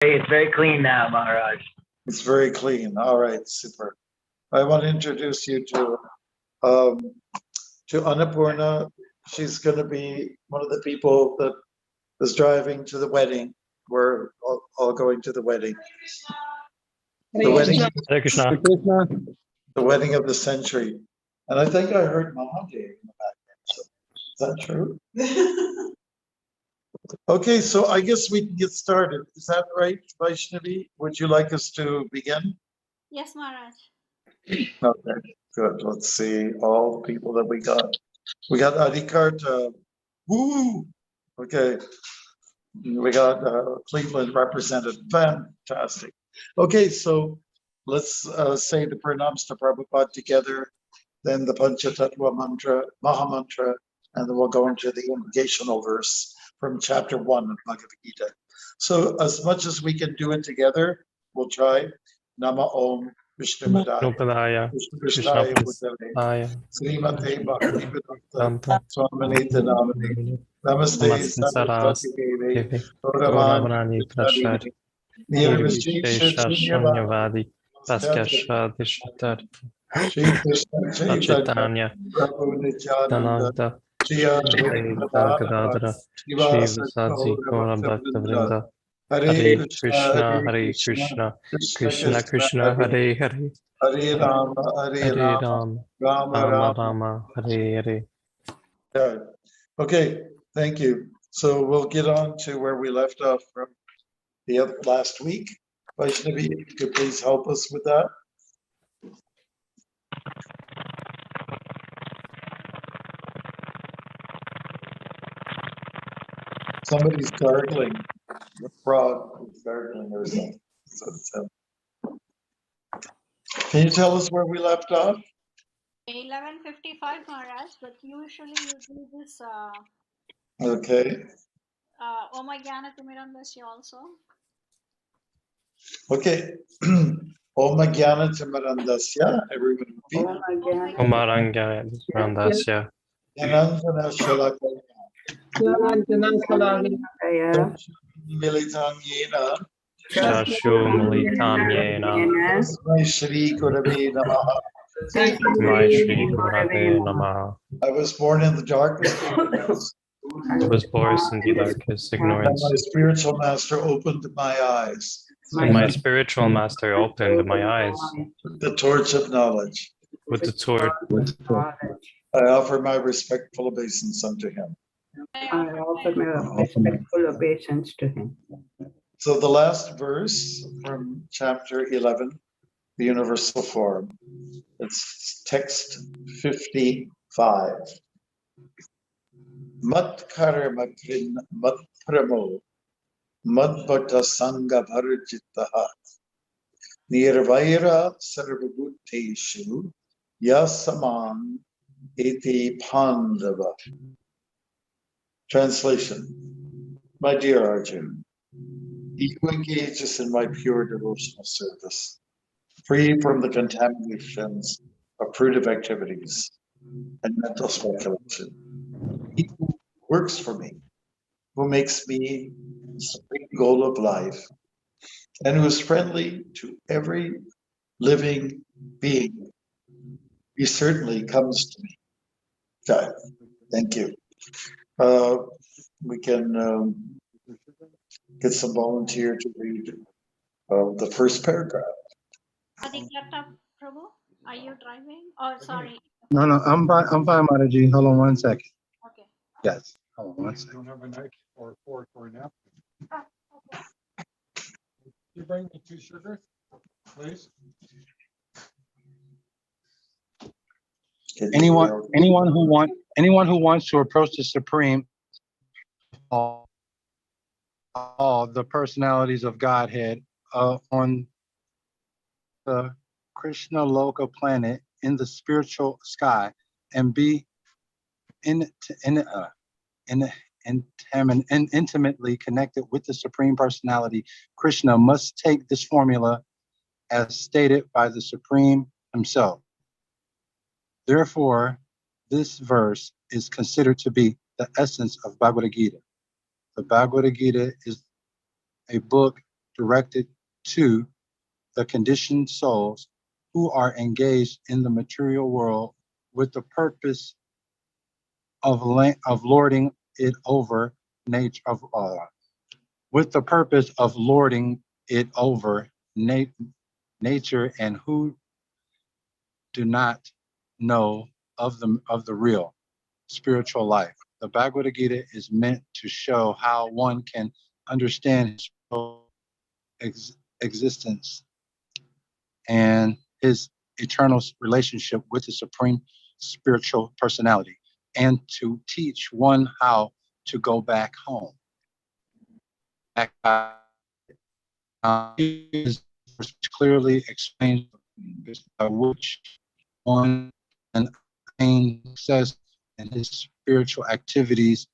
It's very clean now, Maharaj. It's very clean. All right, super. I want to introduce you to Annapurna. She's going to be one of the people that is driving to the wedding. We're all going to the wedding. The wedding, Hare Krishna. the wedding of the century. And I think I heard Mahadev in the background. So is that true? Okay, so I guess we can get started. Is that right, Vaishnavi? Would you like us to begin? Yes, Maharaj. Okay, good. Let's see all the people that we got. We got Adikarta. Woo! Okay. We got Cleveland represented. Fantastic. Okay, so let's say the pranams to Prabhupada together, then the Panchatattva mantra, Maha mantra, and then we'll go into the invocational verse from chapter 1 of Bhagavad Gita. So as much as we can do it together, we'll try. Nama Om Vishnupadaya Krishnaya Bhutale Srimate Bhaktivedanta Swaminate Namane Namaste Saraswati Devi Gauravani Prashari Nirvishesha Shunyavadi Paskashadishatar Chaitanya Prabhu Nityananda Shri Gadadara Shri Vasaji Gaura Bhaktavrinda Hare Krishna Krishna Krishna Hare Hare Hare Rama Rama Rama Hare Hare. Okay, thank you. So we'll get on to where we left off from the last week. Vaishnavi, if you could please help us with that. Somebody's gargling. The frog is gargling or something. So, can you tell us where we left off? 11:55, Maharaj, but usually you do this Okay. Om Jnana Timirandasya also. Okay. Om Jnana Timirandasya. Everyone repeat. Om Arangaya Timirandasya. Jnanandana Shalakaya. Militam Yena. Shashu Malitam Yena. Tasmai Shri Gurave Namaha. My Shri Gurave Namaha. I was born in the darkest ignorance. I was born in the darkest ignorance. And my spiritual master opened my eyes. And my spiritual master opened my eyes With the torch of knowledge. with the torch. I offer my respectful obeisance unto him. I offer my respectful obeisance to him. So the last verse from chapter 11, the universal form, it's text 55. Mat karma krin mat pramo mad bhakta sangha bharajitaha nirvaira sarvabhuteshu yasaman iti pandava. Translation. My dear Arjun, he who engages in my pure devotional service, free from the contaminations of fruitive activities and mental speculation, he who works for me, who makes me the supreme goal of life, and who is friendly to every living being, he certainly comes to me. Okay, thank you. We can get some volunteer to read the first paragraph. Adikarta Prabhu, are you driving? Oh, sorry. No, I'm fine, Mataji. Hold on one second. Okay. Yes, hold on one second. Don't have a knife or a fork or a napkin. You bring me 2 sugars, please. Anyone who wants to approach the Supreme, all the personalities of Godhead on the Krishna Loka planet in the spiritual sky and be intimately connected with the Supreme Personality, Krishna must take this formula as stated by the Supreme himself. Therefore, this verse is considered to be the essence of Bhagavad Gita. The Bhagavad Gita is a book directed to the conditioned souls who are engaged in the material world with the purpose of lording it over nature with the purpose of lording it over nature, and who do not know of the real spiritual life. The Bhagavad Gita is meant to show how one can understand his existence and his eternal relationship with the Supreme Spiritual Personality, and to teach one how to go back home. Is clearly explained by which one can attain success in his spiritual activities,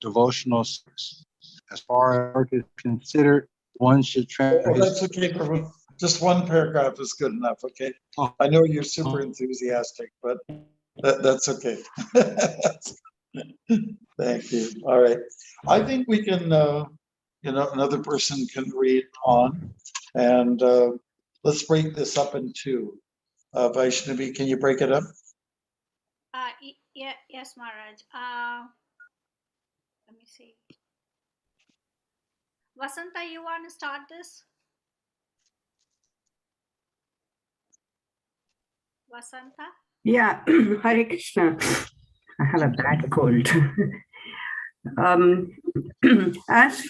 devotional service. As far as work is considered, one should train Oh, that's okay, Prabhu. Just one paragraph is good enough, okay? I know you're super enthusiastic, but that's okay. Thank you. All right. I think we can, another person can read on, and let's break this up in two. Vaishnavi, can you break it up? Yeah, yes, Maharaj. Let me see. Vasanta, you want to start this? Vasanta? Yeah, Hare Krishna. I have a bad cold. As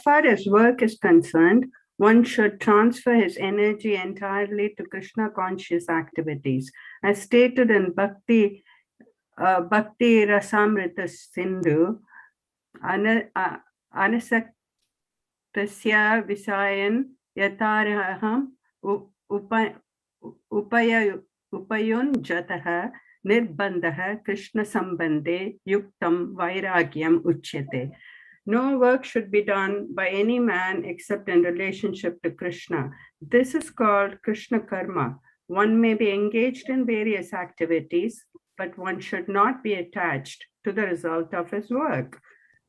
far as work is concerned, one should transfer his energy entirely to Krishna conscious activities. As stated in Bhakti Rasamrita Sindhu, Anasaktasya Visayan Yataraham Upayun Jataha Nirbandha Krishna Sambandhe Yuktam Vairagyam Uchyate. No work should be done by any man except in relationship to Krishna. This is called Krishna Karma. One may be engaged in various activities, but one should not be attached to the result of his work.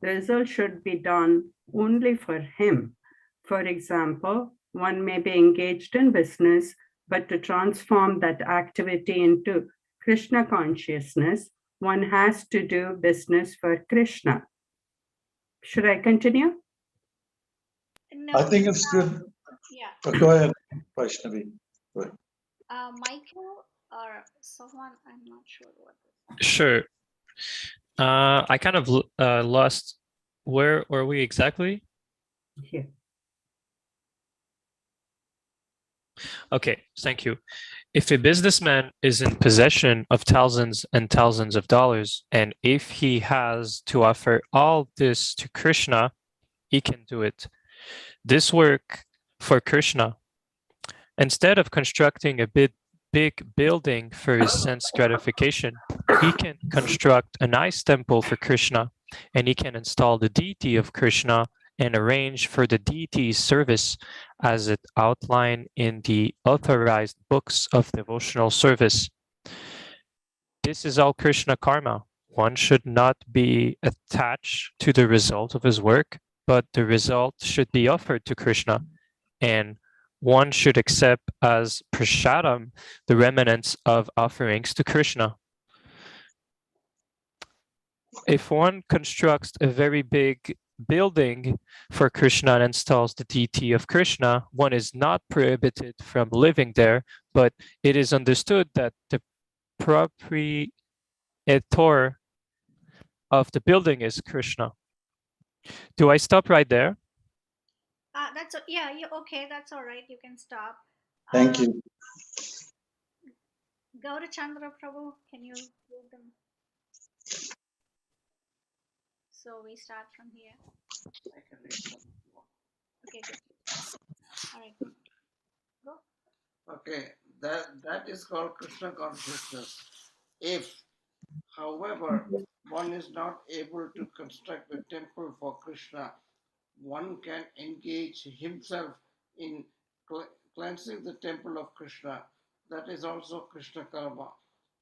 The result should be done only for him. For example, one may be engaged in business, but to transform that activity into Krishna consciousness, one has to do business for Krishna. Should I continue? No. I think it's good. Yeah. But go ahead, Vaishnavi. Go ahead. Michael or someone, I'm not sure what. Sure. I kind of lost. Where are we exactly? Here. Okay, thank you. If a businessman is in possession of thousands and thousands of dollars, and if he has to offer all this to Krishna, he can do it. This work for Krishna. Instead of constructing a big building for his sense gratification, he can construct a nice temple for Krishna, and he can install the deity of Krishna and arrange for the deity's service as it outlined in the authorized books of devotional service. This is all Krishna karma. One should not be attached to the result of his work, but the result should be offered to Krishna, and one should accept as prasadam the remnants of offerings to Krishna. If one constructs a very big building for Krishna and installs the deity of Krishna, one is not prohibited from living there, but it is understood that the proprietor of the building is Krishna. Do I stop right there? Yeah, you okay, that's all right. You can stop. Thank you. Gaura Chandra Prabhu, can you read them? So we start from here. I can read them. Okay, good. All right, good. Go. Okay, that is called Krishna consciousness. If, however, one is not able to construct a temple for Krishna, one can engage himself in cleansing the temple of Krishna. That is also Krishna karma.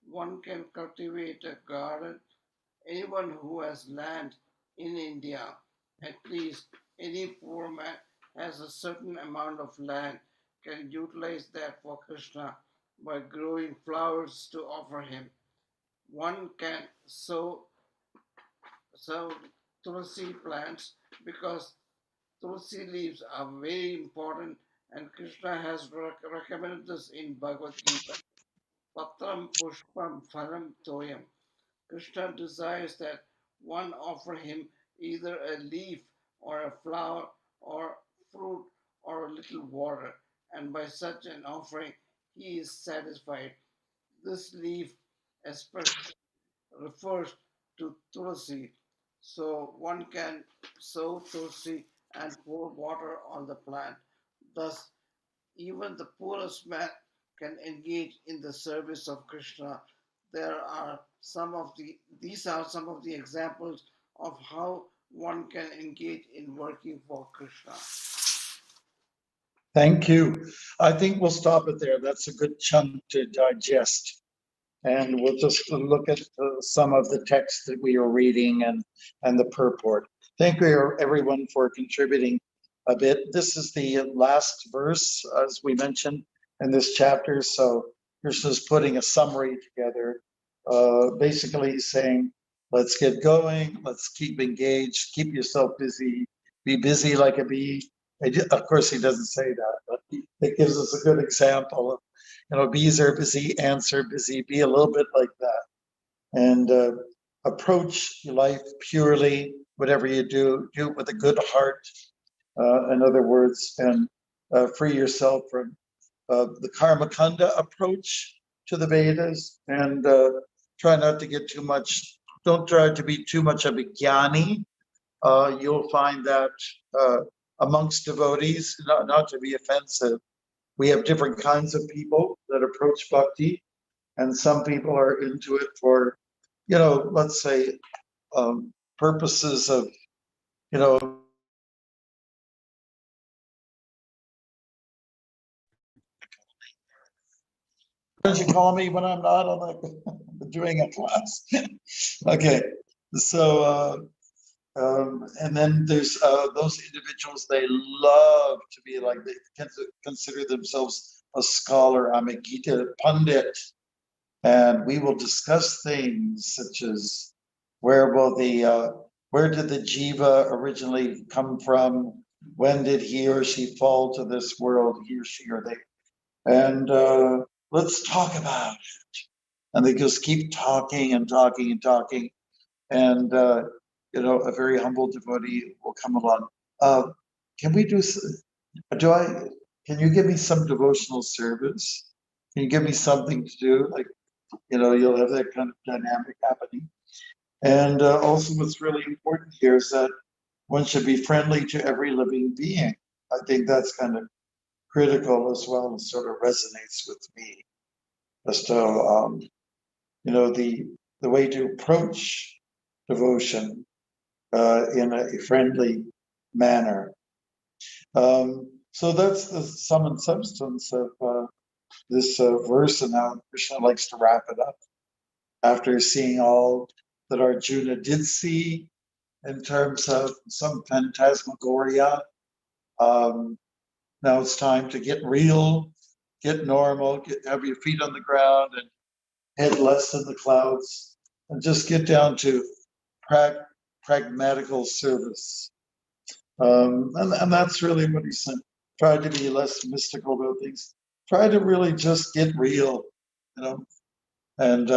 One can cultivate a garden. Anyone who has land in India, at least any poor man has a certain amount of land can utilize that for Krishna by growing flowers to offer him. One can sow tulsi plants because tulsi leaves are very important, and Krishna has recommended this in Bhagavad Gita. Patram pushpam phalam toyam. Krishna desires that one offer him either a leaf or a flower or fruit or a little water, and by such an offering he is satisfied. This leaf especially refers to tulsi, so one can sow tulsi and pour water on the plant. Thus, even the poorest man can engage in the service of Krishna. There are some of the These are some of the examples of how one can engage in working for Krishna. Thank you. I think we'll stop it there. That's a good chunk to digest. And we'll just look at some of the text that we are reading and the purport. Thank you, everyone, for contributing a bit. This is the last verse, as we mentioned, in this chapter. So Krishna's putting a summary together. Basically saying, let's get going, let's keep engaged, keep yourself busy, be busy like a bee. Of course, he doesn't say that, but it gives us a good example of, bees are busy, ants are busy, be a little bit like that. And approach life purely, whatever you do it with a good heart, in other words, and free yourself from the karma kanda approach to the Vedas, and try not to get too much, don't try to be too much of a jnani. You'll find that amongst devotees, not to be offensive, we have different kinds of people that approach bhakti, and some people are into it for, let's say, purposes of, why don't you call me when I'm not on doing a class? Okay, so and then there's those individuals, they love to be like, they consider themselves a scholar. I'm a Gita Pandit, and we will discuss things such as where did the jiva originally come from? When did he or she fall to this world, he or she or they? And let's talk about it. And they just keep talking and talking and talking. And a very humble devotee will come along. Can we can you give me some devotional service? Can you give me something to do? Like, you'll have that kind of dynamic happening. And also what's really important here is that one should be friendly to every living being. I think that's kind of critical as well, and sort of resonates with me as to, the way to approach devotion in a friendly manner. So that's the sum and substance of this verse, and how Krishna likes to wrap it up after seeing all that Arjuna did see in terms of some phantasmagoria. Now it's time to get real, get normal, have your feet on the ground and head less in the clouds, and just get down to pragmatical service. And that's really what he said. Try to be less mystical about things. Try to really just get real, and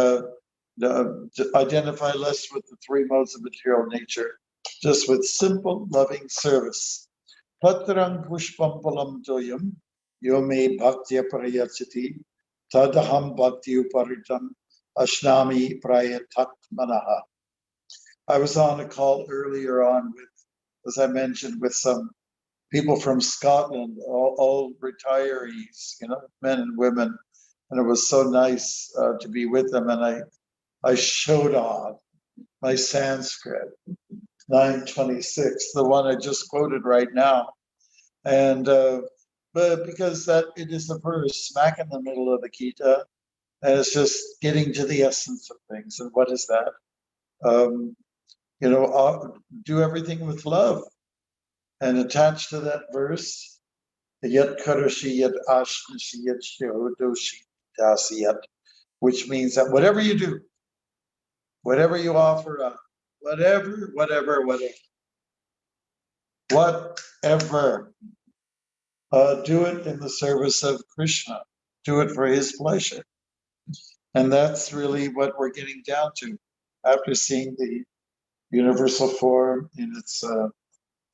identify less with the three modes of material nature, just with simple, loving service. Patrang pushpam palam toyam, yome bhaktya parayachati, tadaham bhakti uparitam, ashnami prayatat manaha. I was on a call earlier on with, as I mentioned, with some people from Scotland, all retirees, men and women, and it was so nice to be with them. And I showed off my Sanskrit, 926, the one I just quoted right now, and but because it is the verse smack in the middle of the Gita, and it's just getting to the essence of things. And what is that? Do everything with love. And attached to that verse, Yat Karashi Yat Ashnashi Yat Shodoshi Dasi Yat, which means that whatever you do, whatever you offer up, whatever, do it in the service of Krishna. Do it for his pleasure. And that's really what we're getting down to after seeing the universal form in its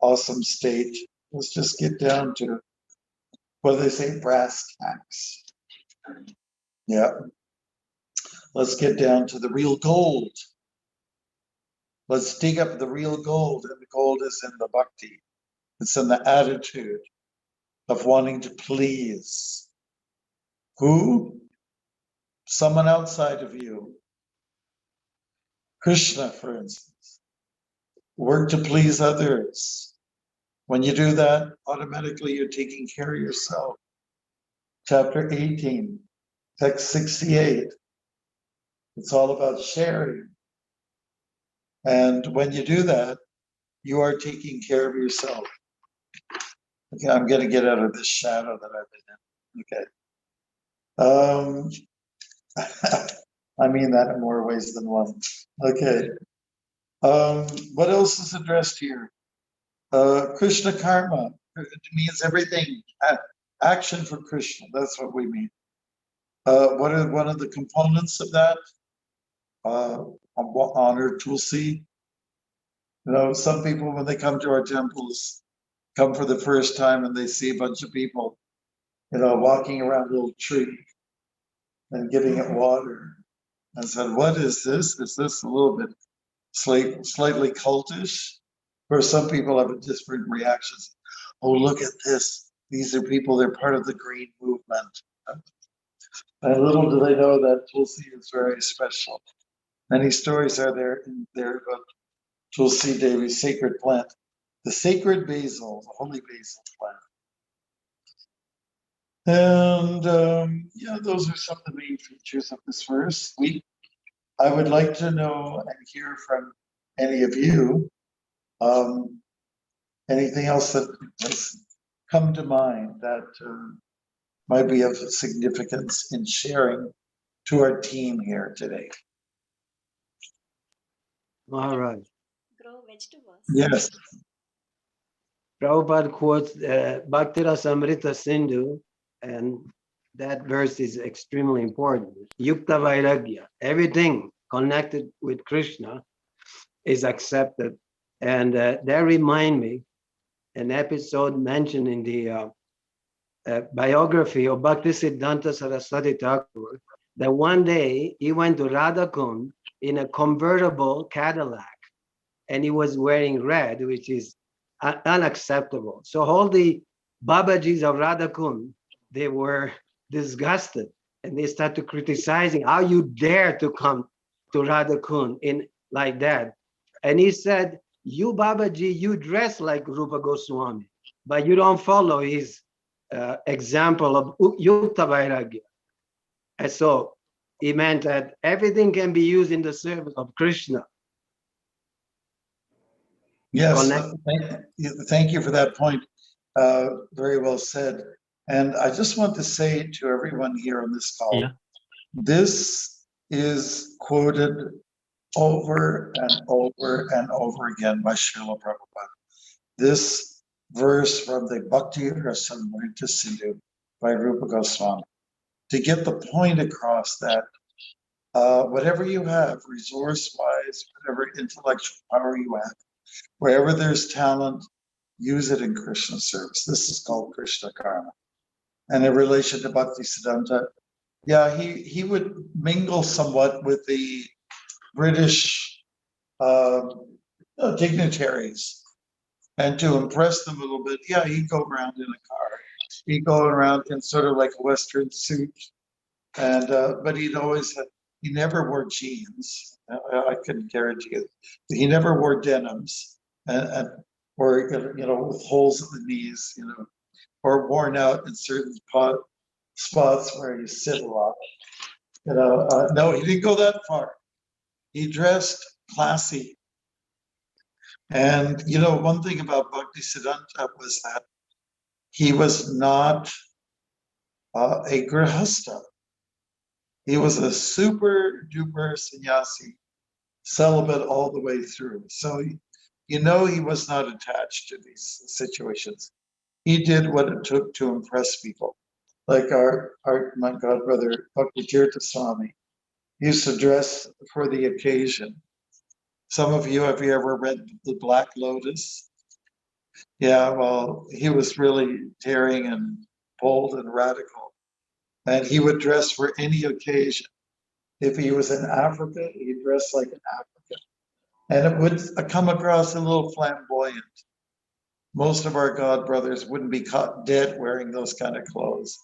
awesome state. Let's just get down to, what do they say, brass tacks. Yeah. Let's get down to the real gold. Let's dig up the real gold, and the gold is in the bhakti. It's in the attitude of wanting to please. Who? Someone outside of you. Krishna, for instance. Work to please others. When you do that, automatically you're taking care of yourself. Chapter 18, text 68. It's all about sharing. And when you do that, you are taking care of yourself. Okay, I'm going to get out of this shadow that I've been in. Okay. I mean that in more ways than one. Okay. What else is addressed here? Krishna karma. It means everything. Action for Krishna. That's what we mean. What are one of the components of that? Honor Tulsi. You know, some people, when they come to our temples, come for the first time and they see a bunch of people, you know, walking around a little tree and giving it water. I said, what is this? Is this a little bit slightly cultish? Or some people have different reactions. Oh, look at this. These are people, they're part of the green movement. And little do they know that Tulsi is very special. Many stories are there about Tulsi Devi's sacred plant, the sacred basil, the holy basil plant. And yeah, those are some of the main features of this verse. I would like to know and hear from any of you anything else that has come to mind that might be of significance in sharing to our team here today. Maharaj. Grow vegetables. Yes. Prabhupada quotes Bhaktirasamrita Sindhu, and that verse is extremely important. Yukta Vairagya. Everything connected with Krishna is accepted. And that remind me an episode mentioned in the biography of Bhaktisiddhanta Saraswati Thakur, that one day he went to Radhakund in a convertible Cadillac, and he was wearing red, which is unacceptable. So all the Babajis of Radhakund, they were disgusted, and they started criticizing, how you dare to come to Radhakund in like that. And he said, you Babaji, you dress like Rupa Goswami, but you don't follow his example of Yukta Vairagya. And so he meant that everything can be used in the service of Krishna. Yes, thank you for that point. Very well said. And I just want to say to everyone here on this call, this is quoted over and over and over again by Srila Prabhupada. This verse from the Bhaktimarga Sindhu by Rupa Goswami, to get the point across that whatever you have, resource-wise, whatever intellectual power you have, wherever there's talent, use it in Krishna service. This is called Krishna karma. And in relation to Bhaktisiddhanta, yeah, he would mingle somewhat with the British dignitaries, and to impress them a little bit, yeah, he'd go around in a car. He'd go around in sort of like a Western suit, and but he never wore jeans. I can guarantee you, he never wore denims, and or with holes in the knees, or worn out in certain spots where you sit a lot. No, he didn't go that far. He dressed classy. And you know, one thing about Bhaktisiddhanta was that he was not a grihasta. He was a super duper sannyasi, celibate all the way through. So, you know, he was not attached to these situations. He did what it took to impress people. Like my godbrother, Bhaktimarga Swami, used to dress for the occasion. Some of you, have you ever read The Black Lotus? Yeah, well, he was really daring and bold and radical. And he would dress for any occasion. If he was in Africa, he'd dress like an African. And it would come across a little flamboyant. Most of our god brothers wouldn't be caught dead wearing those kind of clothes.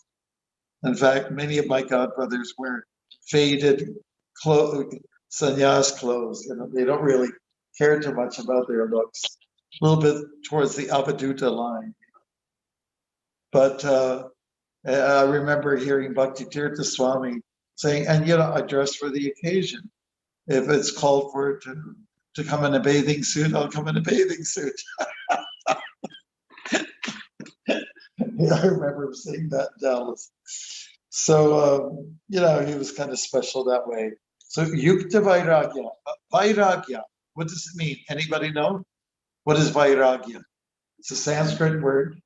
In fact, many of my god brothers wear faded sannyas clothes. You know, they don't really care too much about their looks. A little bit towards the Avaduta line. But I remember hearing Bhakti Tirtha Swami saying, and you know, I dress for the occasion. If it's called for to come in a bathing suit, I'll come in a bathing suit. Yeah, I remember him saying that in Dallas. So, you know, he was kind of special that way. So, Yukta Vairagya. Vairagya, what does it mean? Anybody know? What is Vairagya? It's a Sanskrit word.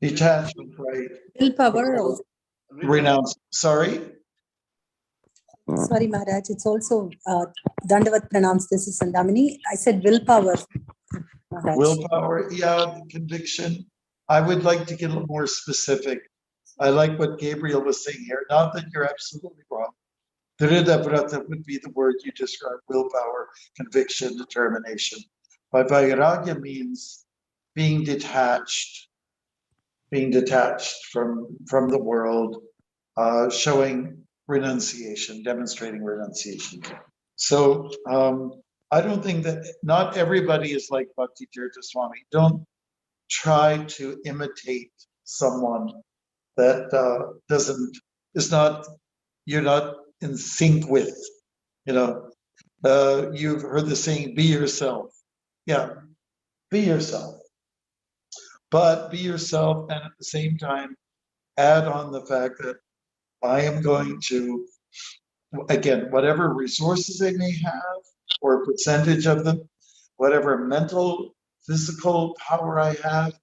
Detachment, right? Willpower also. Renounce. Sorry? Sorry, Maharaj. It's also Dandavat pronounced this is Sandamini. I said willpower. Maharaj. Willpower, yeah, the conviction. I would like to get a little more specific. I like what Gabriel was saying here. Not that you're absolutely wrong. Dhrida Vrata would be the word you described: willpower, conviction, determination. But Vairagya means being detached from the world, showing renunciation, demonstrating renunciation. So I don't think that, not everybody is like Bhakti Tirtha Swami. Don't try to imitate someone that you're not in sync with. You know, you've heard the saying, be yourself. Yeah, be yourself. But be yourself, and at the same time, add on the fact that I am going to, again, whatever resources I may have, or a percentage of them, whatever mental, physical power I have,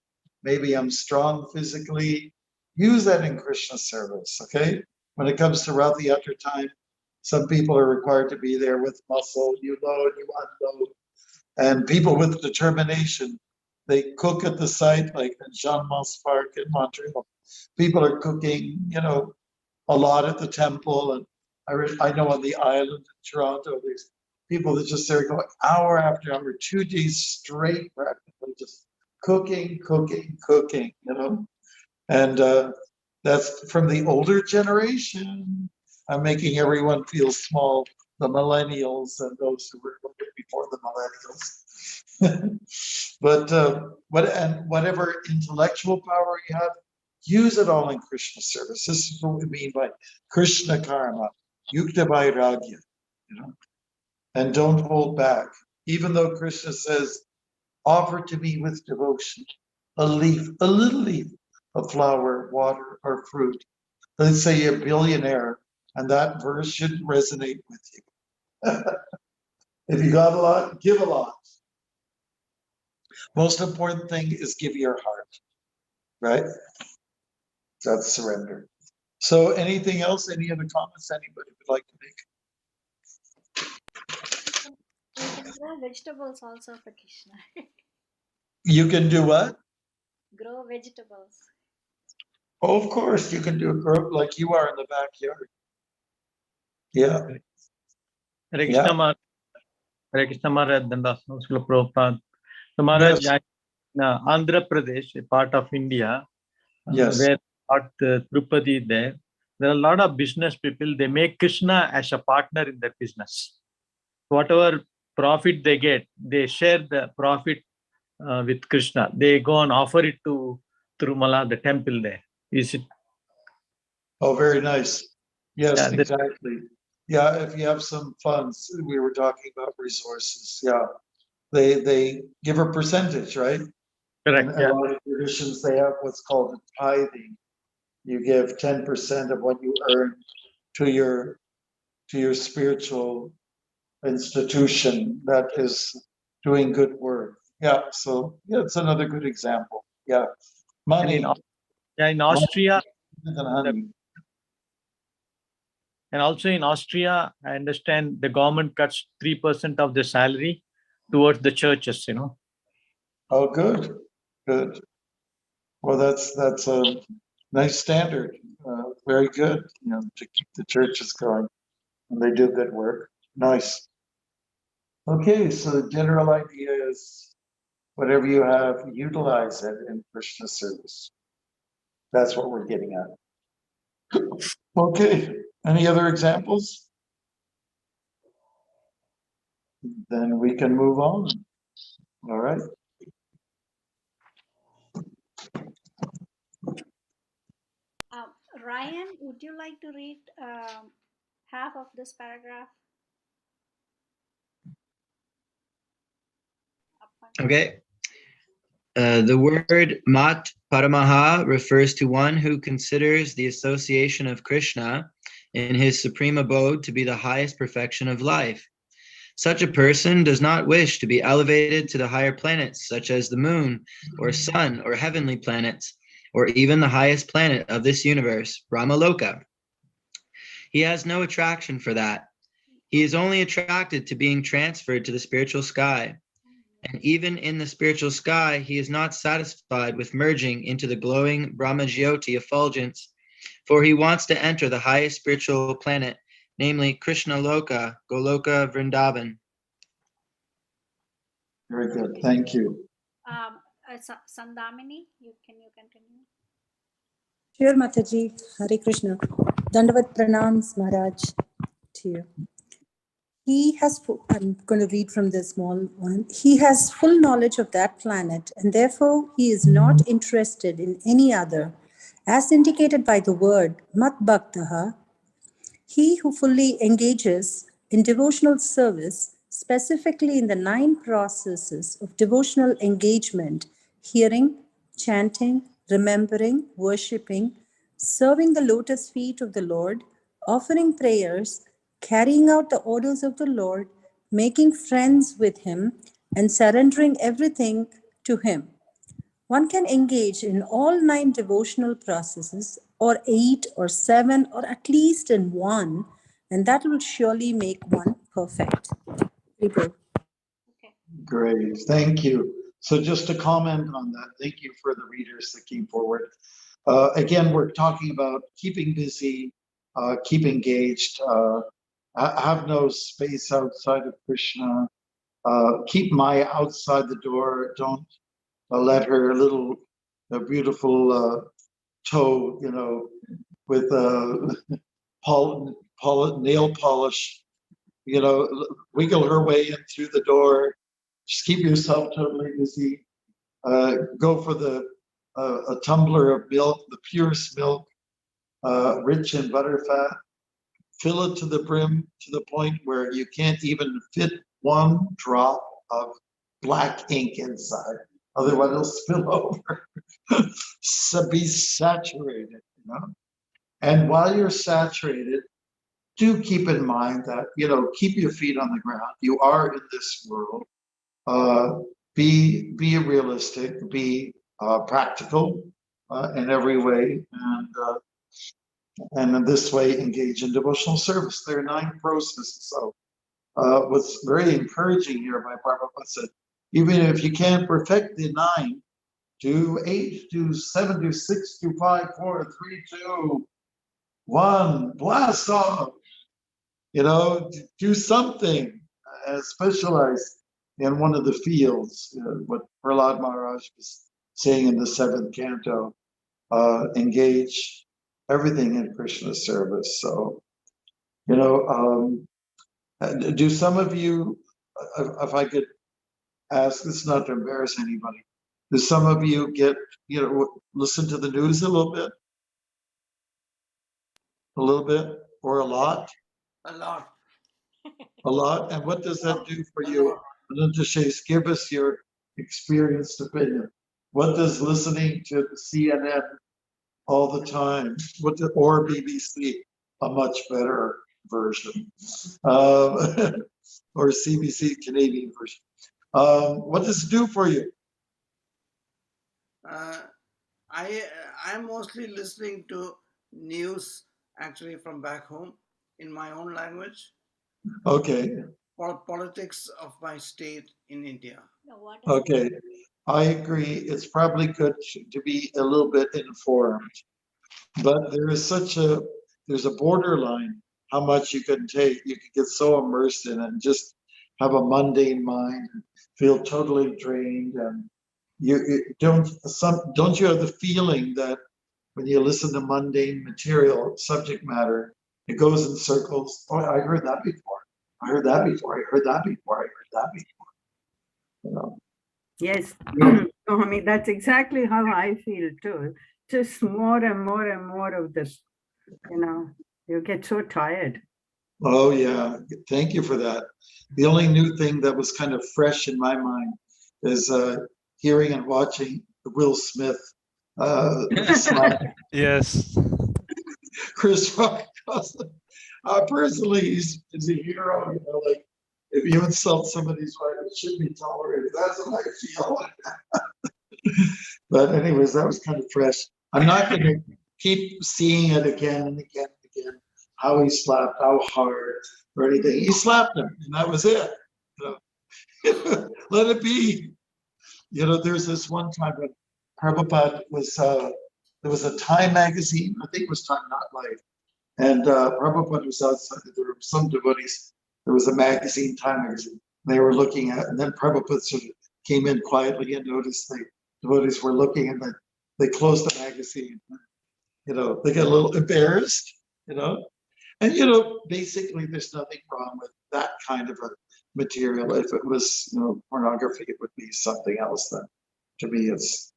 maybe I'm strong physically, use that in Krishna service, okay? When it comes to Rath Yatra time, some people are required to be there with muscle, you load, you unload. And people with determination, they cook at the site, like in Jean Mance Park in Montreal. People are cooking, you know, a lot at the temple. And I know on the island in Toronto, there's people that just there going hour after hour, 2 days straight, practically just cooking, you know. And that's from the older generation. I'm making everyone feel small, the millennials and those who were before the millennials. But whatever intellectual power you have, use it all in Krishna service. This is what we mean by Krishna karma, yukta vairagya, you know, and don't hold back. Even though Krishna says, offer to me with devotion a leaf, a little leaf of flower, water, or fruit. Let's say you're a billionaire, and that verse should resonate with you. If you got a lot, give a lot. Most important thing is give your heart, right? That's surrender. So anything else, any other comments anybody would like to make? We can grow vegetables also for Krishna. You can do what? Grow vegetables. Oh, of course, you can do a grow like you are in the backyard. Yeah. Hare Krishna Maharaj. Hare Krishna Maharaj, Dandas Namaskar Prabhupada. So Maharaj, Yes. Andhra Pradesh, a part of India, Yes. where Tirupati there are a lot of business people. They make Krishna as a partner in their business. Whatever profit they get, they share the profit with Krishna. They go and offer it to Tirumala, the temple there. Is it? Oh, very nice. Yes, Yeah, exactly. Yeah, if you have some funds, we were talking about resources. Yeah. they give a percentage, right? Correct. And a lot of traditions, they have what's called tithing. You give 10% of what you earn to your spiritual institution that is doing good work. Yeah, so yeah, it's another good example. Yeah, money. In Austria, and honey. and also in Austria, I understand the government cuts 3% of the salary towards the churches, you know. Oh, good, good. Well, that's a nice standard. Very good, you know, to keep the churches going, and they do good work. Nice. Okay, so the general idea is whatever you have, utilize it in Krishna service. That's what we're getting at. Okay, any other examples? Then we can move on. All right. Ryan, would you like to read half of this paragraph? Okay. The word mat paramaha refers to one who considers the association of Krishna in his supreme abode to be the highest perfection of life. Such a person does not wish to be elevated to the higher planets, such as the moon or sun or heavenly planets, or even the highest planet of this universe, Brahmaloka. He has no attraction for that. He is only attracted to being transferred to the spiritual sky. And even in the spiritual sky, he is not satisfied with merging into the glowing Brahmajyoti effulgence, for he wants to enter the highest spiritual planet, namely Krishna Loka, Goloka Vrindavan. Very good, thank you. Sandamini, can you continue? Sure, Mataji. Hare Krishna. Dandavat pranams, Maharaj, to you. He has, I'm going to read from the small one. He has full knowledge of that planet, and therefore he is not interested in any other. As indicated by the word mat bhaktaha, he who fully engages in devotional service, specifically in the 9 processes of devotional engagement, hearing, chanting, remembering, worshipping, serving the lotus feet of the Lord, offering prayers, carrying out the orders of the Lord, making friends with him, and surrendering everything to him. One can engage in all 9 devotional processes, or 8 or 7, or at least in one, and that will surely make one perfect. People. Okay. Great, thank you. So just to comment on that, thank you for the readers that came forward. Again, we're talking about keeping busy, keep engaged, have no space outside of Krishna, keep Maya outside the door, don't let her little beautiful toe, you know, with nail polish, you know, wiggle her way in through the door. Just keep yourself totally busy. Go for a tumbler of milk, the purest milk, rich in butterfat. Fill it to the brim, to the point where you can't even fit one drop of black ink inside. Otherwise, it'll spill over. So be saturated, you know. And while you're saturated, do keep in mind that, you know, keep your feet on the ground. You are in this world. Be realistic, be practical in every way, and in this way engage in devotional service. There are 9 processes. So what's very encouraging here by Prabhupada said, even if you can't perfect the 9, do 8, do 7, do 6, do 5, 4, 3, 2, 1, blast off. You know, do something, specialize in one of the fields, what Prahlad Maharaj was saying in the 7th canto, engage everything in Krishna service. So, you know, do some of you, if I could ask, this is not to embarrass anybody, do some of you get, you know, listen to the news a little bit? A little bit or a lot? A lot. A lot. And what does that do for you? Ananta Shays, give us your experienced opinion. What does listening to CNN all the time, or BBC, a much better version, or CBC Canadian version? What does it do for you? I'm mostly listening to news actually from back home in my own language. Okay. For politics of my state in India. Okay, I agree. It's probably good to be a little bit informed, but there's a borderline how much you can take. You can get so immersed in it and just have a mundane mind and feel totally drained. And don't you have the feeling that when you listen to mundane material, subject matter, it goes in circles? Oh, I heard that before. I heard that before. I heard that before. I heard that before. You know. Yes, Swami, that's exactly how I feel too. Just more and more and more of this, you get so tired. Oh yeah, thank you for that. The only new thing that was kind of fresh in my mind is hearing and watching Will Smith slap Yes. Chris Rock. Personally, he's a hero. Like if you insult somebody's wife, it should be tolerated. That's what I feel. But anyways, that was kind of fresh. I'm not going to keep seeing it again and again and again. How he slapped, how hard, or anything. He slapped him, and that was it. Let it be. There's this one time when Prabhupada was, there was a Time magazine, I think it was Time, not Life, and Prabhupada was outside the room. Some devotees, there was a magazine, Time magazine, they were looking at, and then Prabhupada sort of came in quietly and noticed the devotees were looking, and then they closed the magazine. They get a little embarrassed, And basically there's nothing wrong with that kind of a material. If it was, pornography, it would be something else. Then to me it's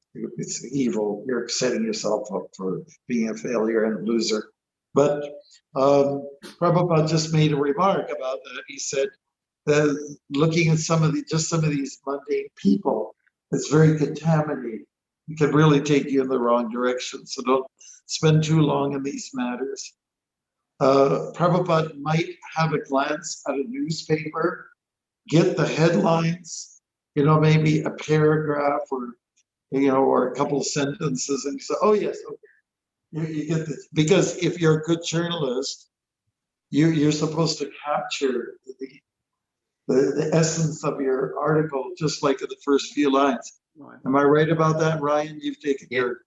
evil. You're setting yourself up for being a failure and a loser. But Prabhupada just made a remark about that. He said that looking at some of these mundane people, it's very contaminating. It can really take you in the wrong direction. So don't spend too long in these matters. Prabhupada might have a glance at a newspaper, get the headlines, maybe a paragraph or a couple of sentences, and say, oh yes, okay. You get this. Because if you're a good journalist, you're supposed to capture the essence of your article, just like in the first few lines. Am I right about that, Ryan? You've taken your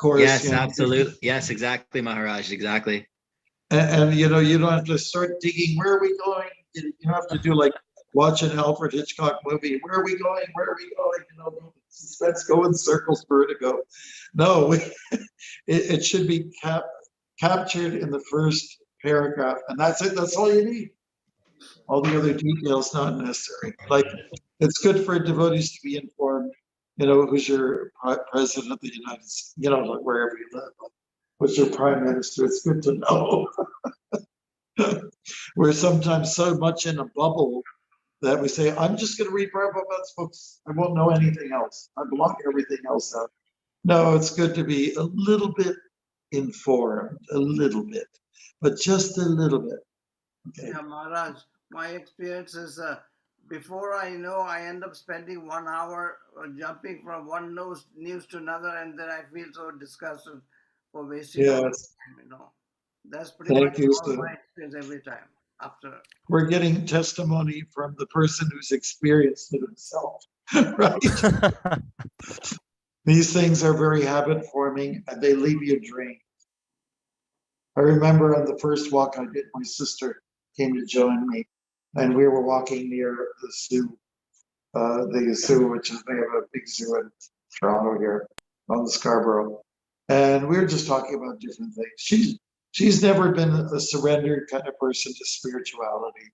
course. Yes, absolutely. Yes, exactly, Maharaj, exactly. And you don't have to start digging. Where are we going? You don't have to do like watch an Alfred Hitchcock movie. Where are we going? Where are we going? Suspense, go in circles, vertigo. No, it should be captured in the first paragraph, and that's it. That's all you need. All the other details not necessary. Like it's good for devotees to be informed. Who's your president of the United States? Like wherever you live. What's your prime minister? It's good to know. We're sometimes so much in a bubble that we say, I'm just going to read Prabhupada's books. I won't know anything else. I block everything else out. No, it's good to be a little bit informed, a little bit, but just a little bit. Okay. Yeah, Maharaj, my experience is before I know, I end up spending 1 hour jumping from one news to another, and then I feel so disgusted for wasting all the time, That's pretty much all my experience every time after. We're getting testimony from the person who's experienced it himself, right? These things are very habit forming and they leave you drained. I remember on the first walk I did, my sister came to join me and we were walking near the zoo, which is, they have a big zoo in Toronto here on the Scarborough. And we were just talking about different things. She's never been a surrendered kind of person to spirituality.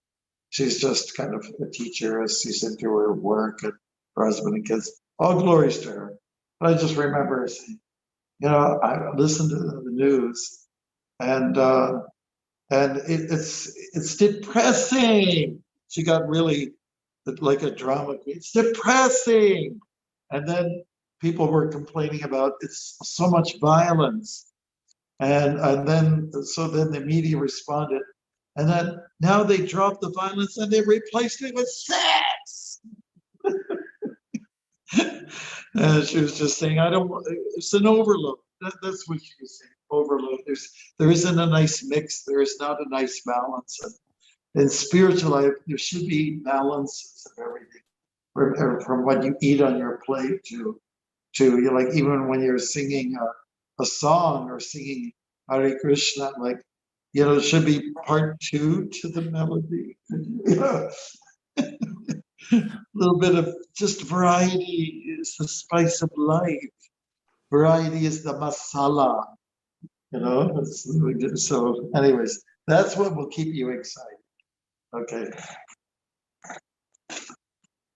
She's just kind of a teacher, as she's into her work and her husband and kids. All glories to her. But I just remember her saying, I listened to the news, and it's depressing. She got really like a drama queen. It's depressing. And then people were complaining about it's so much violence. And then the media responded. And then now they dropped the violence and they replaced it with sex. And she was just saying, it's an overload. That's what she was saying, overload. There isn't a nice mix. There is not a nice balance. And in spiritual life, there should be balances of everything, from what you eat on your plate to like even when you're singing a song or singing Hare Krishna, like, it should be part 2 to the melody. A little bit of just variety is the spice of life. Variety is the masala, So anyways, that's what will keep you excited. Okay.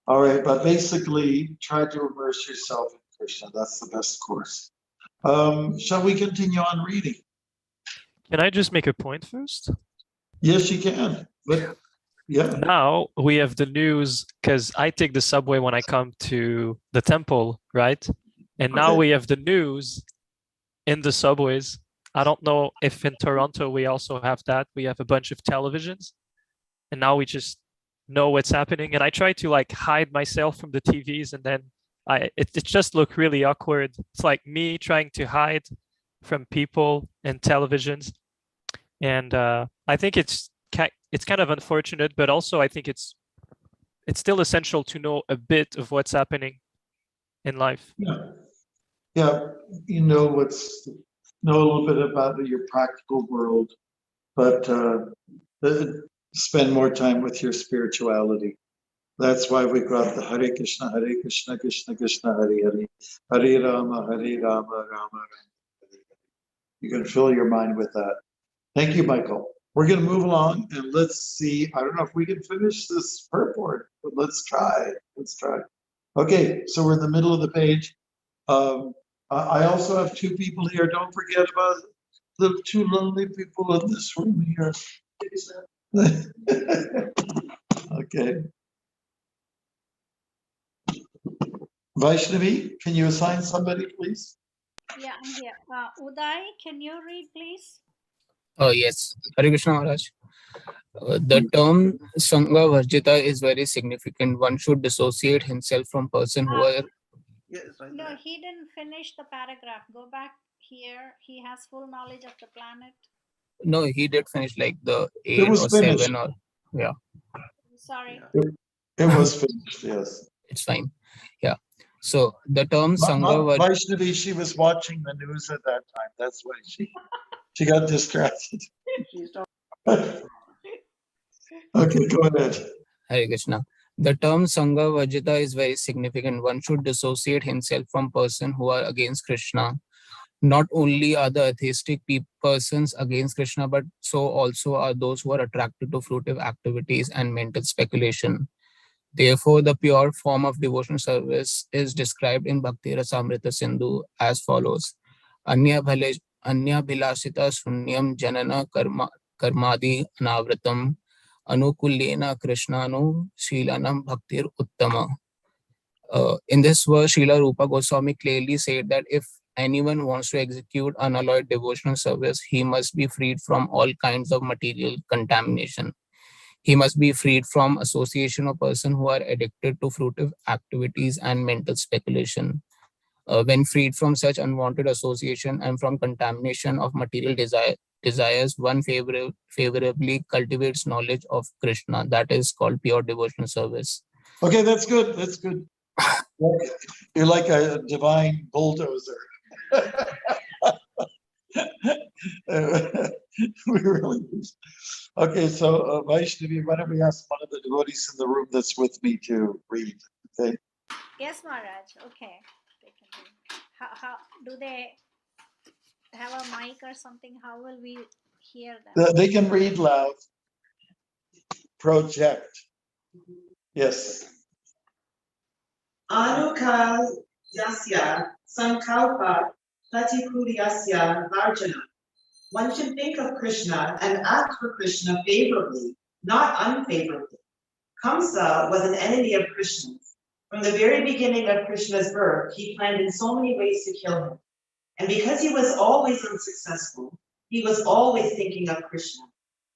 All right, but basically try to immerse yourself in Krishna. That's the best course. Shall we continue on reading? Can I just make a point first? Yes, you can. But yeah. Now we have the news, because I take the subway when I come to the temple, right? And now Okay. we have the news in the subways. I don't know if in Toronto we also have that. We have a bunch of televisions, and now we just know what's happening. And I try to like hide myself from the TVs, and then it just look really awkward. It's like me trying to hide from people and televisions. And I think it's kind of unfortunate, but also I think it's still essential to know a bit of what's happening in life. Yeah, know a little bit about your practical world, but spend more time with your spirituality. That's why we got the Hare Krishna, Krishna Krishna, Hare Hare, Hare Rama, Rama Rama. You can fill your mind with that. Thank you, Michael. We're going to move along and let's see. I don't know if we can finish this purport, but let's try. Okay, so we're in the middle of the page. I also have 2 people here. Don't forget about the 2 lonely people in this room here. Okay. Vaishnavi, can you assign somebody, please? Yeah, I'm here. Uday, can you read, please? Yes, Hare Krishna Maharaj. The term Sangha Varjita is very significant. One should dissociate himself from person who are... Yes, right No, there. he didn't finish the paragraph. Go back here. He has full knowledge of the planet. No, he did finish like the It 8 was or finished. 7 or... Yeah, Sorry. It was finished, yes. it's fine. Yeah. So the term Sangha Varjita... Vaishnavi, she was watching the news at that time. That's why she got distracted. She's not. Okay, go ahead. Hare Krishna. The term Sangha Varjita is very significant. One should dissociate himself from person who are against Krishna. Not only are the atheistic persons against Krishna, but so also are those who are attracted to fruitive activities and mental speculation. Therefore, the pure form of devotional service is described in Bhakti Rasamrita Sindhu as follows. Anya bhilasita sunyam janana karmadi anavratam anukullena krishnanu shilanam bhaktir uttama. In this verse, Srila Rupa Goswami clearly said that if anyone wants to execute unalloyed devotional service, he must be freed from all kinds of material contamination. He must be freed from association of persons who are addicted to fruitive activities and mental speculation. When freed from such unwanted association and from contamination of material desires, one favorably cultivates knowledge of Krishna. That is called pure devotional service. Okay, that's good. That's good. You're like a divine bulldozer. We really do. Okay, so Vaishnavi, why don't we ask one of the devotees in the room that's with me to read? Okay. Yes, Maharaj. Okay. They can read. How do they have a mic or something? How will we hear them? They can read loud. Project. Yes. Anukal Yasya Sankalpa Pratikuryasya Varjana. One should think of Krishna and act for Krishna favorably, not unfavorably. Kamsa was an enemy of Krishna's. From the very beginning of Krishna's birth, he planned in so many ways to kill him. And because he was always unsuccessful, he was always thinking of Krishna.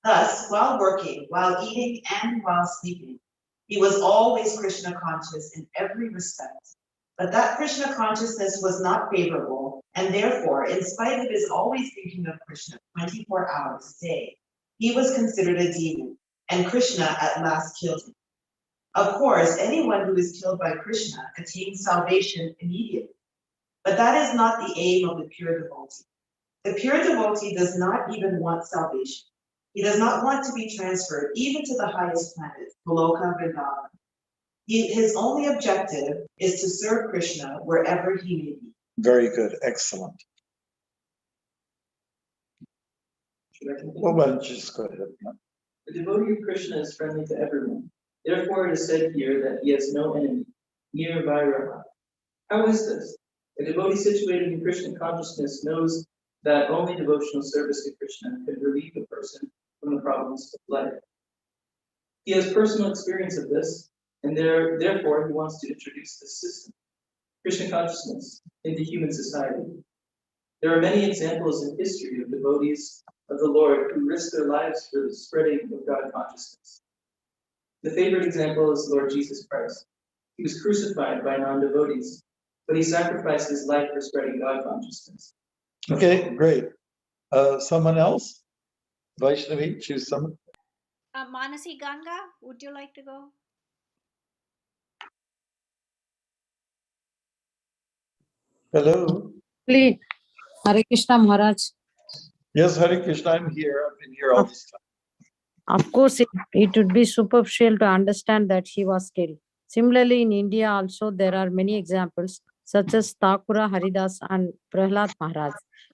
Thus, while working, while eating, and while sleeping, he was always Krishna conscious in every respect. But that Krishna consciousness was not favorable, and therefore, in spite of his always thinking of Krishna 24 hours a day, he was considered a demon, and Krishna at last killed him. Of course, anyone who is killed by Krishna attains salvation immediately. But that is not the aim of the pure devotee. The pure devotee does not even want salvation. He does not want to be transferred even to the highest planet, Goloka Vrindavan. His only objective is to serve Krishna wherever he may be. Very good, excellent. Well, why don't you just go ahead? The devotee of Krishna is friendly to everyone. Therefore, it is said here that he has no enemy, near Vairava. How is this? A devotee situated in Krishna consciousness knows that only devotional service to Krishna can relieve a person from the problems of life. He has personal experience of this, and therefore he wants to introduce this system, Krishna consciousness, into human society. There are many examples in history of devotees of the Lord who risk their lives for the spreading of God consciousness. The favorite example is Lord Jesus Christ. He was crucified by non-devotees, but he sacrificed his life for spreading God consciousness. Okay, great. Someone else? Vaishnavi, choose someone. Manasi Ganga, would you like to go? Hello. Please, Hare Krishna Maharaj. Yes, Hare Krishna, I'm here. I've been here all this time. Of course, it would be superficial to understand that he was killed. Similarly, in India also, there are many examples, such as Thakura Haridas and Prahlad Maharaj.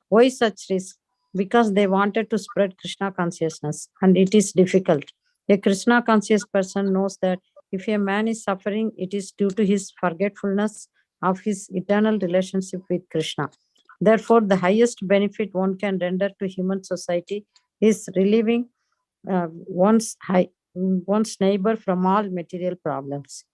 Why such risk? Because they wanted to spread Krishna consciousness, and it is difficult. A Krishna conscious person knows that if a man is suffering, it is due to his forgetfulness of his eternal relationship with Krishna. Therefore, the highest benefit one can render to human society is relieving one's neighbor from all material problems.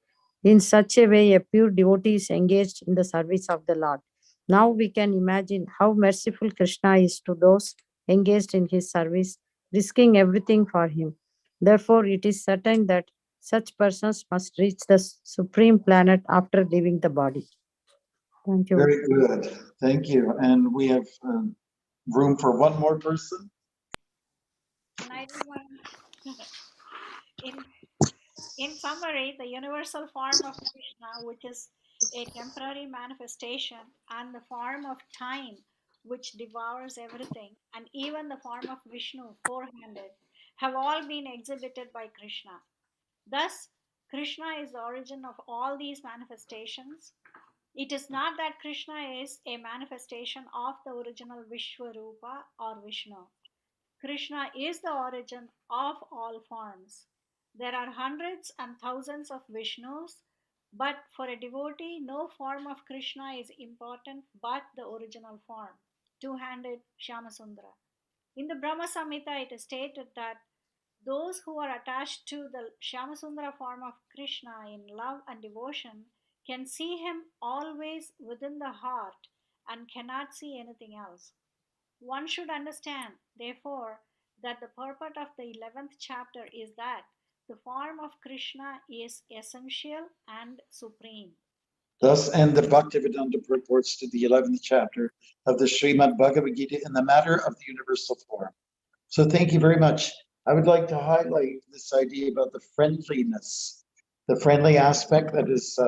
In such a way, a pure devotee is engaged in the service of the Lord. Now we can imagine how merciful Krishna is to those engaged in his service, risking everything for him. Therefore, it is certain that such persons must reach the supreme planet after leaving the body. Thank you. Very good. Thank you. And we have room for one more person. Can I do one? In summary, the universal form of Krishna, which is a temporary manifestation, and the form of time, which devours everything, and even the form of Vishnu, four-handed, have all been exhibited by Krishna. Thus, Krishna is the origin of all these manifestations. It is not that Krishna is a manifestation of the original Vishwarupa or Vishnu. Krishna is the origin of all forms. There are hundreds and thousands of Vishnus, but for a devotee, no form of Krishna is important but the original form, two-handed Shyamasundara. In the Brahma Samhita, it is stated that those who are attached to the Shyamasundara form of Krishna in love and devotion can see him always within the heart and cannot see anything else. One should understand, therefore, that the purport of the 11th chapter is that the form of Krishna is essential and supreme. Thus end the Bhaktivedanta purports to the 11th chapter of the Srimad Bhagavad Gita in the matter of the universal form. So thank you very much. I would like to highlight this idea about the friendliness, the friendly aspect that is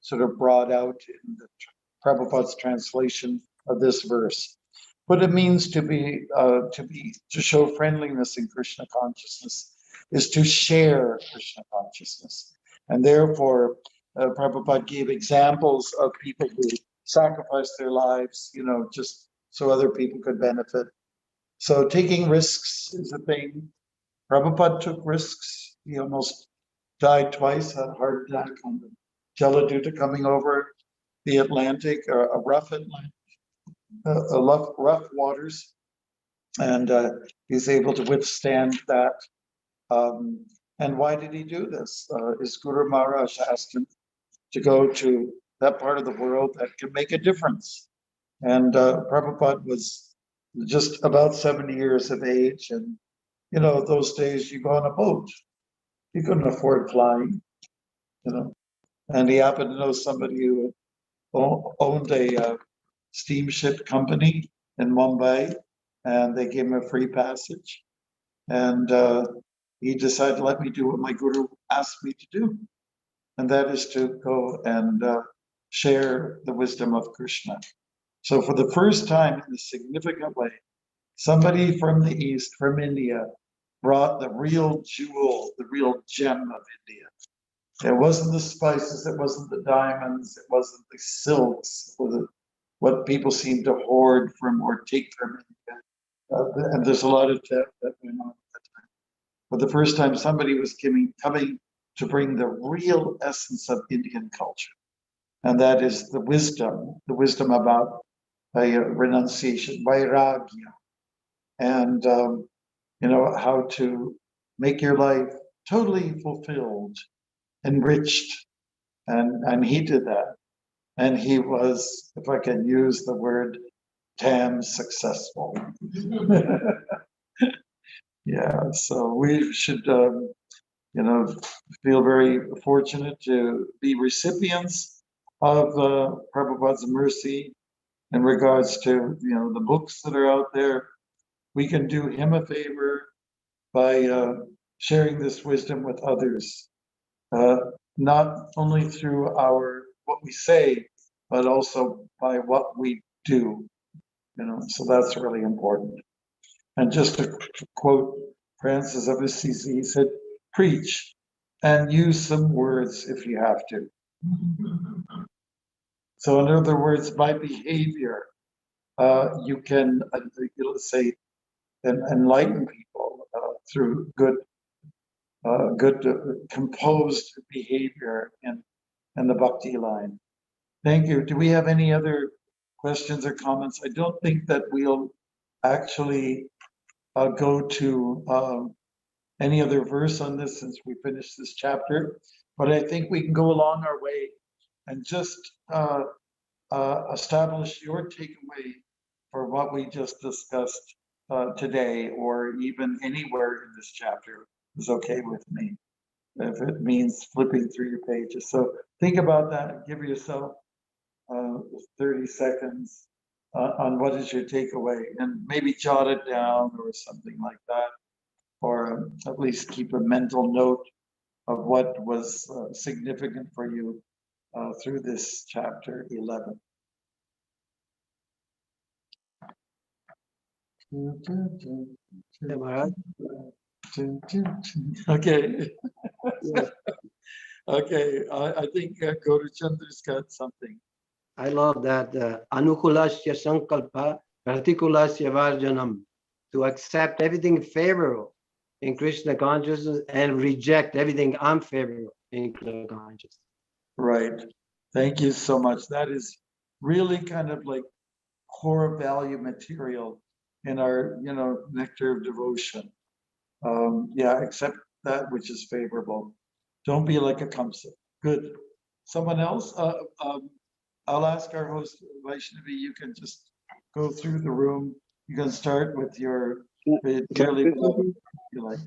sort of brought out in the Prabhupada's translation of this verse. What it means to show friendliness in Krishna consciousness is to share Krishna consciousness. And therefore, Prabhupada gave examples of people who sacrificed their lives, just so other people could benefit. So taking risks is a thing. Prabhupada took risks. He almost died twice, had a heart attack on the Jaladuta coming over the Atlantic, a rough Atlantic, rough waters. And he's able to withstand that. And why did he do this? His Guru Maharaj asked him to go to that part of the world that can make a difference. And Prabhupada was just about 70 years of age. And, you know, those days you go on a boat. You couldn't afford flying, you know. And he happened to know somebody who owned a steamship company in Mumbai, and they gave him a free passage. And he decided to let me do what my guru asked me to do. And that is to go and share the wisdom of Krishna. So for the first time in a significant way, somebody from the East, from India, brought the real jewel, the real gem of India. It wasn't the spices, it wasn't the diamonds, it wasn't the silks, or what people seem to hoard from or take from India. And there's a lot of that went on at that time. For the first time, somebody was coming to bring the real essence of Indian culture. And that is the wisdom about renunciation, vairagya, and you know, how to make your life totally fulfilled, enriched. And he did that. And he was, if I can use the word, damn successful. Yeah, so we should, you know, feel very fortunate to be recipients of Prabhupada's mercy in regards to, you know, the books that are out there. We can do him a favor by sharing this wisdom with others, not only through what we say, but also by what we do. You know, so that's really important. And just to quote Francis of Assisi, he said, "Preach and use some words if you have to." So, in other words, by behavior, you can, let's say, enlighten people through good composed behavior in the bhakti line. Thank you. Do we have any other questions or comments? I don't think that we'll actually go to any other verse on this since we finished this chapter, but I think we can go along our way and just establish your takeaway for what we just discussed today, or even anywhere in this chapter is okay with me, if it means flipping through your pages. So think about that, give yourself 30 seconds on what is your takeaway, and maybe jot it down or something like that, or at least keep a mental note of what was significant for you through this chapter 11. Okay. Okay, I think Guru Chandra's got something. I love that anukulasya sankalpa pratikulasya varjanam, to accept everything favorable in Krishna consciousness and reject everything unfavorable in Krishna consciousness. Right. Thank you so much. That is really kind of like core value material in our, you know, nectar of devotion. Yeah, accept that which is favorable. Don't be like a Kamsa. Good. Someone else? I'll ask our host, Vaishnavi, you can just go through the room. You can start with your really you like.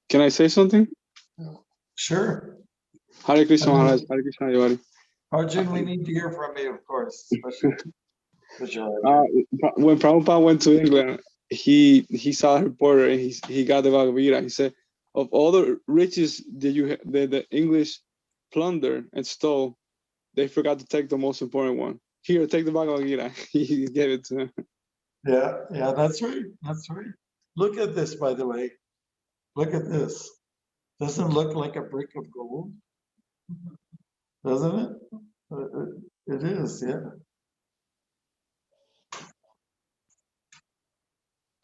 Can I say something? Sure. Hare Krishna Maharaj, Hare Krishna Yogi. Arjun, we need to hear from you, of course, especially when Prabhupada went to England, he saw a reporter and he got the Bhagavad Gita. He said, of all the riches that the English plundered and stole, they forgot to take the most important one. Here, take the Bhagavad Gita. He gave it to him. Yeah, that's right. That's right. Look at this, by the way. Look at this. Doesn't it look like a brick of gold? Doesn't it? It is, yeah.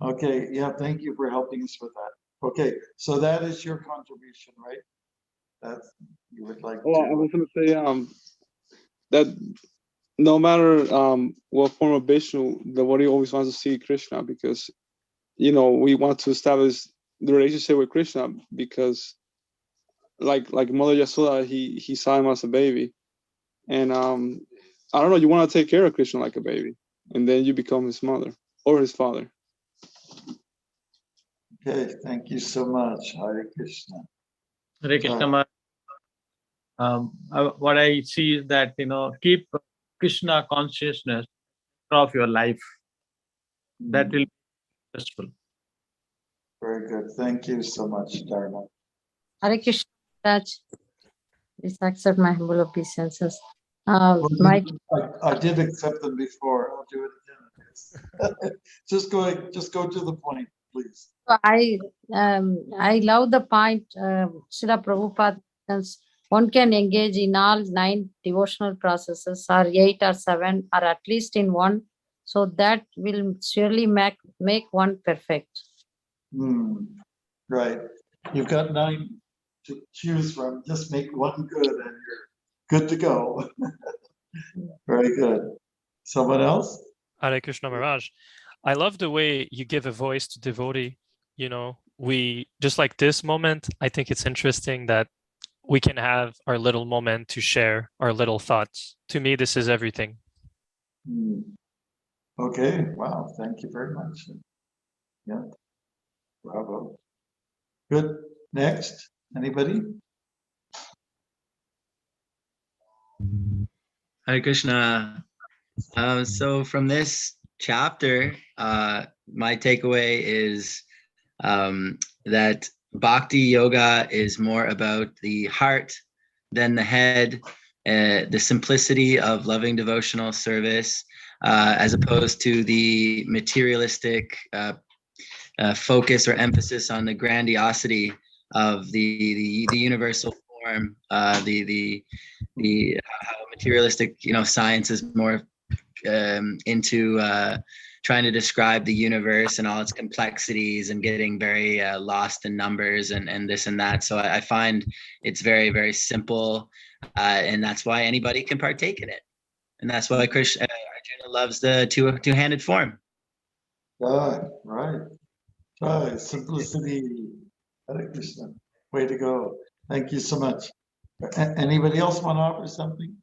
Okay, yeah, thank you for helping us with that. Okay, so that is your contribution, right? That you would like Well, I was going to say that no matter what form of Vishnu, the devotee always wants to see Krishna, because, you know, we want to establish the relationship with Krishna, because like Mother Yasoda, he saw him as a baby, and I don't know, you want to take care of Krishna like a baby, and then you become his mother or his father. Okay, thank you so much. Hare Krishna. Hare Krishna Maharaj. What I see is that, keep Krishna consciousness of your life. That will be successful. Very good. Thank you so much, Dharma. Hare Krishna, Raj. Please accept my humble obeisances. Well, My I did accept them before. I'll do it again. Just go to the point, please. I love the point, Srila Prabhupada says one can engage in all 9 devotional processes, or 8 or 7, or at least in one, so that will surely make one perfect. Right. You've got 9 to choose from. Just make one good and you're good to go. Very good. Someone else? Hare Krishna Maharaj. I love the way you give a voice to devotee. We just like this moment, I think it's interesting that we can have our little moment to share our little thoughts. To me, this is everything. Okay. Wow. Thank you very much. Yeah. Bravo. Good. Next. Anybody? Hare Krishna. So from this chapter, my takeaway is that Bhakti Yoga is more about the heart than the head, the simplicity of loving devotional service, as opposed to the materialistic focus or emphasis on the grandiosity of the universal form, the how materialistic science is more into trying to describe the universe and all its complexities and getting very lost in numbers and this and that. So I find it's very, very simple, and that's why anybody can partake in it. And that's why Arjuna loves the two-handed form. Right. Right. Simplicity. Hare Krishna. Way to go. Thank you so much. Anybody else want to offer something?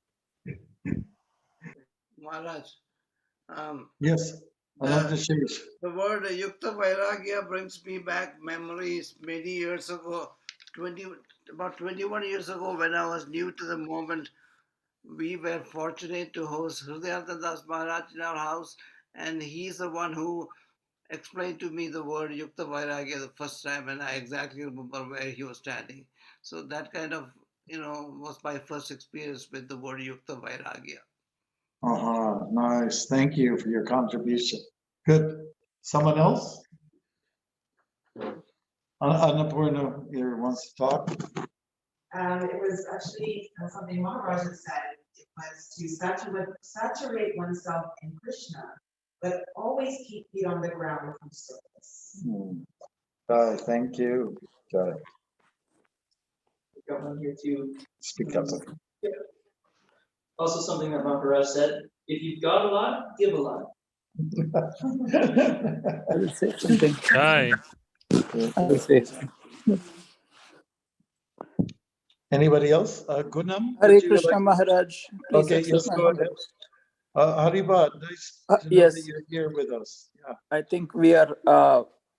Maharaj, Yes. the word Yukta Vairagya brings me back memories many years ago, about 21 years ago, when I was new to the movement. We were fortunate to host Hridayanta Das Maharaj in our house, and he's the one who explained to me the word Yukta Vairagya the first time, and I exactly remember where he was standing. So that kind of, was my first experience with the word Yukta Vairagya. Nice. Thank you for your contribution. Good. Someone else? Annapurna here wants to talk. It was actually something Maharaj had said. It was to saturate oneself in Krishna, but always keep feet on the ground from service. Thank you. Got one here too. Speak up. Yeah. Also something that Maharaj said, if you've got a lot, give a lot. I will say something. Hi. I will say something. Anybody else? Gunam? Hare Krishna Maharaj. Please Okay, accept yes, my go ahead. Haribad, nice to know yes. that you're here with us. Yeah. I think we are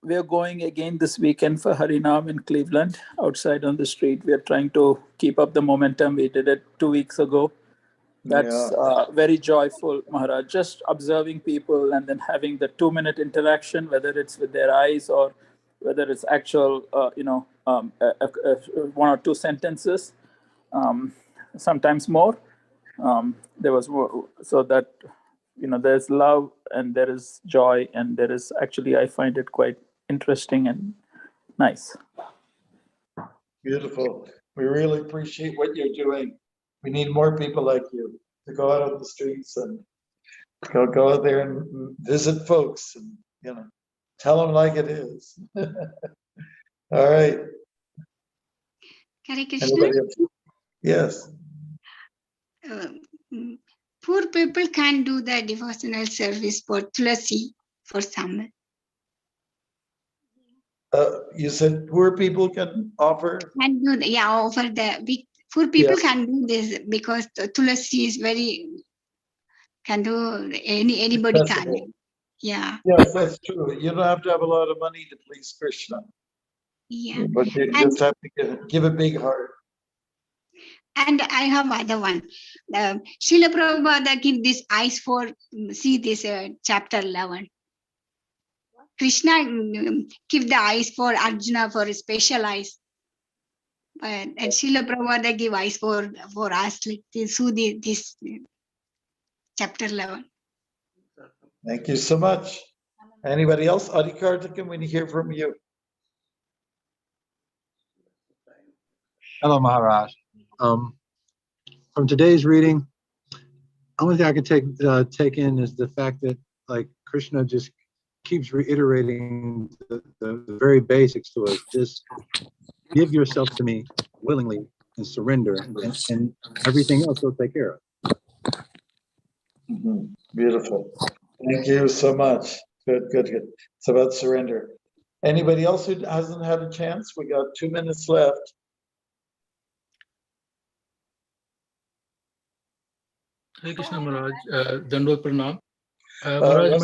going again this weekend for Harinam in Cleveland, outside on the street. We are trying to keep up the momentum. We did it 2 weeks ago. That's very joyful, Maharaj. Just observing people and then having the 2-minute interaction, whether it's with their eyes or whether it's actual, 1 or 2 sentences, sometimes more. There was so that there's love and there is joy and there is actually, I find it quite interesting and nice. Beautiful. We really appreciate what you're doing. We need more people like you to go out on the streets and go out there and visit folks and tell them like it is. All right. Hare Krishna. Anybody else? Yes. Poor people can do the devotional service for Tulasi for Samal. You said poor people can offer? Can do offer the poor people can do this because the tulasi is very can do anybody Accessible. can. Yeah. Yes, that's true. You don't have to have a lot of money to please Krishna. Yeah. But you And just have to give a big heart. and I have other one. Srila Prabhupada give this eyes for see this chapter 11. Krishna give the eyes for Arjuna for special eyes. And Srila Prabhupada give eyes for us like this, so this chapter 11. Thank you so much. Anybody else? Adikarta, can we hear from you? Hello, Maharaj. From today's reading, only thing I can take in is the fact that like Krishna just keeps reiterating the very basics to us. Just give yourself to me willingly and surrender, and everything else will take care of. Beautiful. Thank you so much. Good. It's about surrender. Anybody else who hasn't had a chance? We got 2 minutes left. Hare Krishna Maharaj, Dandot Pranam. Maharaj,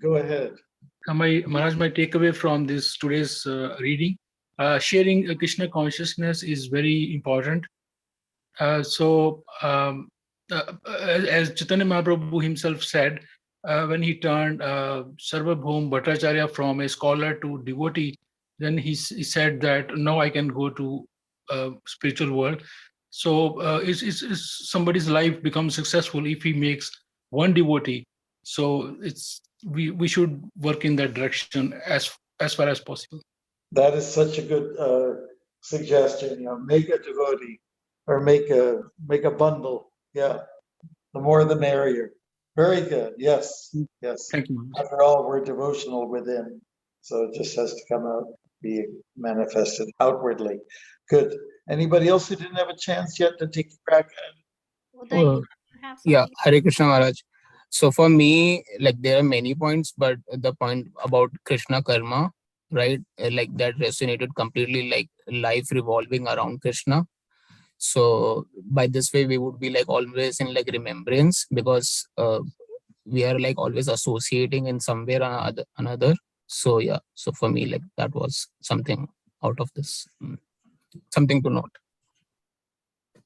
go ahead. Maharaj, my takeaway from this today's reading, sharing Krishna consciousness is very important. As Chaitanya Mahaprabhu himself said, when he turned Sarvabhaum Bhattacharya from a scholar to devotee, then he said that now I can go to spiritual world. So somebody's life becomes successful if he makes one devotee. So we should work in that direction as far as possible. That is such a good suggestion. Make a devotee or make a bundle. Yeah, the more the merrier. Very good. Yes. Thank you. After all, we're devotional within, so it just has to come out, be manifested outwardly. Good. Anybody else who didn't have a chance yet to take a crack at it? Yeah, Hare Krishna Maharaj. So for me, like there are many points, but the point about Krishna karma, right? Like that resonated completely, like life revolving around Krishna. So by this way, we would be like always in like remembrance because we are like always associating in some way or another. So yeah, so for me, like that was something out of this, something to note.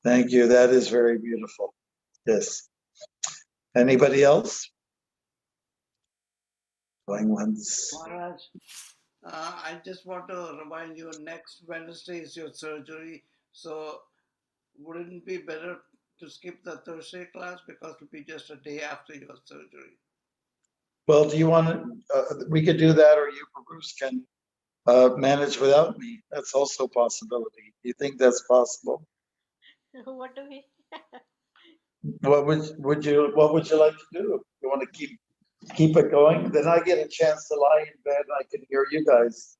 Thank you. That is very beautiful. Yes. Anybody else? Going once. Maharaj, I just want to remind you, next Wednesday is your surgery. So wouldn't it be better to skip the Thursday class because it will be just a day after your surgery? Well, do you want to, we could do that, or you, Bruce, can manage without me. That's also a possibility. Do you think that's possible? What do we? What would you like to do? You want to keep it going? Then I get a chance to lie in bed and I can hear you guys.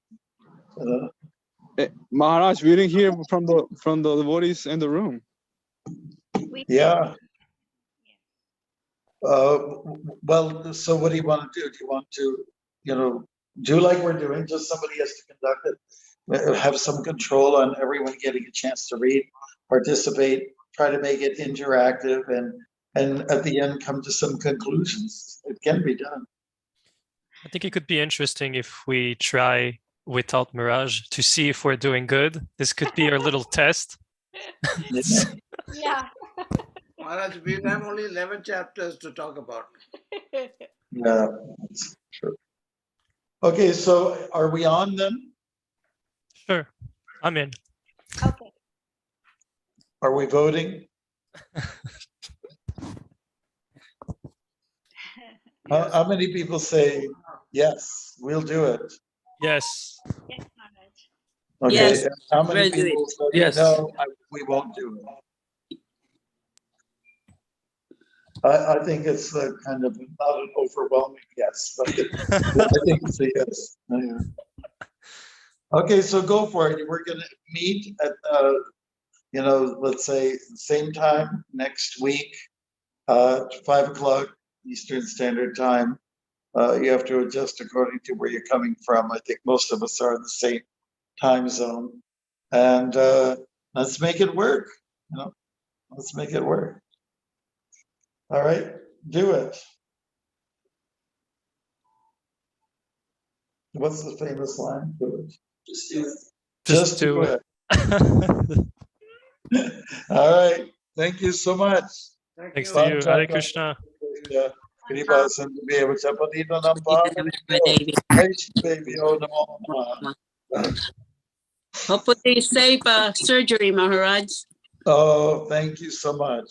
Maharaj, we didn't hear from the devotees in the room. Yeah. Well, so what do you want to do? Do you want to, do like we're doing? Just somebody has to conduct it, have some control on everyone getting a chance to read, participate, try to make it interactive, and at the end come to some conclusions. It can be done. I think it could be interesting if we try without Mirage to see if we're doing good. This could be our little test. Yeah. Maharaj, we have only 11 chapters to talk about. Yeah, that's true. Okay, so are we on then? Sure, I'm in. Okay. Are we voting? How many people say yes, we'll do it? Yes. Yes, Maharaj. Okay, Yes, how many we'll do people it. say Yes. no, we won't do it? I think it's a kind of not an overwhelming yes, but I think it's a yes. Yeah. Okay, so go for it. We're going to meet at, let's say same time next week, 5 o'clock Eastern Standard Time. You have to adjust according to where you're coming from. I think most of us are in the same time zone. And let's make it work. You know, let's make it work. All right, do it. What's the famous line? Do it. Just do it. Just do it. All right. Thank you so much. Thanks to you. Hare Krishna. Kripa Sandhya Vachapatita Nampa. Baby, oh no. Hopefully safe surgery, Maharaj. Oh, thank you so much.